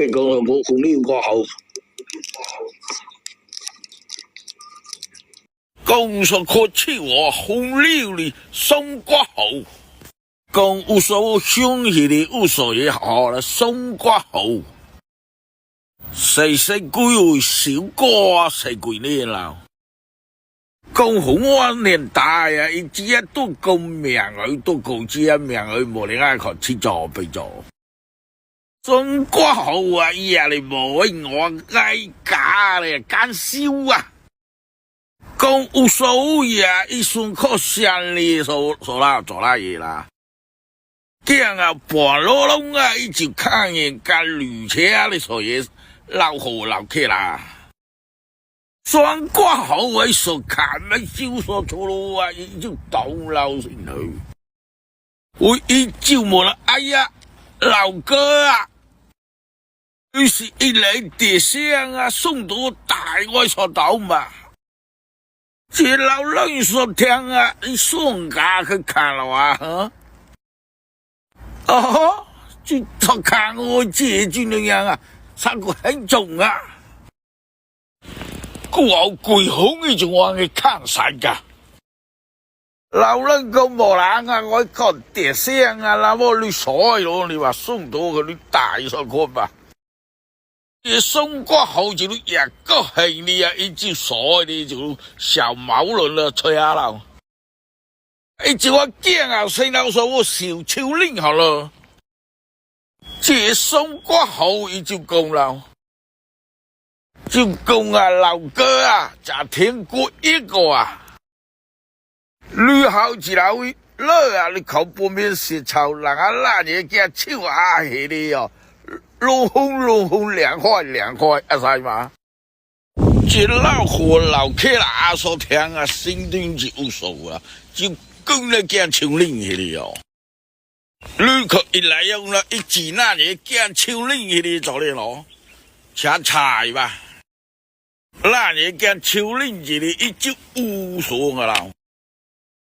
佢講我冇紅料過後，公說可吃我紅料的松瓜好，公無所想起的無所也好了松瓜好，細細句小瓜細句呢啦。公紅我年代啊，一隻都咁命佢都夠隻命佢冇你嗌佢切咗俾咗。松瓜好啊，呀你冇我嗌假咧奸笑啊！公無所謂啊，一瞬間想你做啦做啦嘢啦。驚啊，半路窿啊，一直看見架旅車你所嘢老好老客啦。雙瓜好位所看咪招所出路啊，已經倒流先去。我一招冇啦，哎呀，老哥啊！於是，一嚟碟聲啊，送到大愛所倒嘛。這老人所聽啊，你送家去看了啊？哦，就他看我姐姐那樣啊，三個很重啊。我鬼紅一種話去看晒噶。老人咁無人啊，我講碟聲啊，那麼你所咯，你話送到佢你大所看吧。這松瓜好就一個係你啊，一隻所的就小毛輪了吹下啦。一隻我驚啊，細佬說我小秋令好了，這松瓜好已經講了，就講啊老哥啊，就聽過一個啊，你好似老位樂啊，你靠半邊石頭，人家那嘢叫超下起的哦。龍紅涼快啊晒嘛！這老火老客啦，所聽啊，心中就有數啊，就跟你講秋令去的哦。旅客一來用了一指那嘢講秋令去的做咧咯，吃菜吧。那嘢講秋令去的一就無數個啦。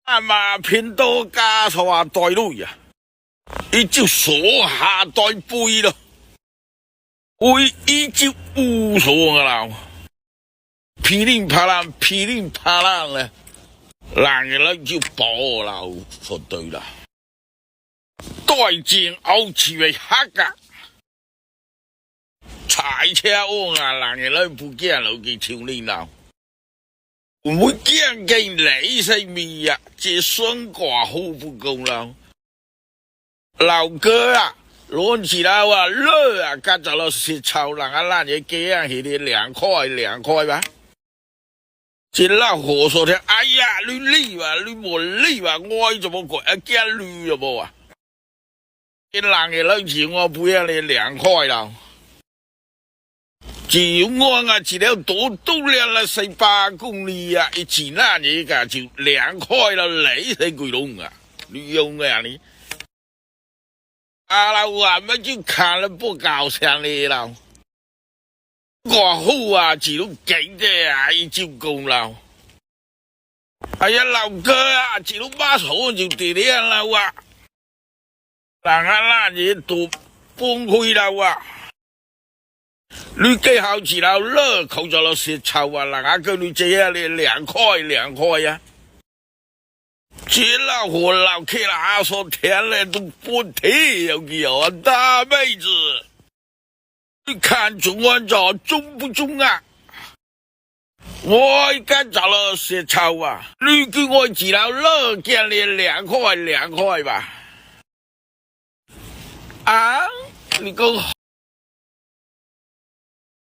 阿媽偏多加錯話袋路呀，一就鎖下袋背咯。為一就無所個啦，噼里啪啦咧，人嘅咧就爆啦，就對啦。代戰奧次為黑噶，踩車往啊，人嘅咧不驚老嘅超年啦，唔會驚見你細味啊，這雙瓜好不夠啦，老哥啊！攞起來啊，熱啊，夾咗落石頭人啊，那嘢幾樣係啲涼快吧？這老火說聽，哎呀，你理吧，你冇理吧，我怎麼講啊？驚綠了冇啊？啲人嘅冷氣我不要你涼快啦，只要我啊，只要多練了400公里啊，一次那嘢噶就涼快了，累死鬼龍啊！你用嘅呀你？啊啦，我們就看了不高興了啦。過後啊，只都給的啊，已經夠了。哎呀，老哥啊，只都把手就跌爛了啊！人家那嘢都崩潰了啊！你幾好似老樂扣咗落石頭啊，人家跟你這樣的涼快呀！這老火老客啦，說天來都不提有幾有啊，大妹子，你看中我這中不中啊？我幹着了石頭啊，你給我知道樂見你涼快吧？啊，你講。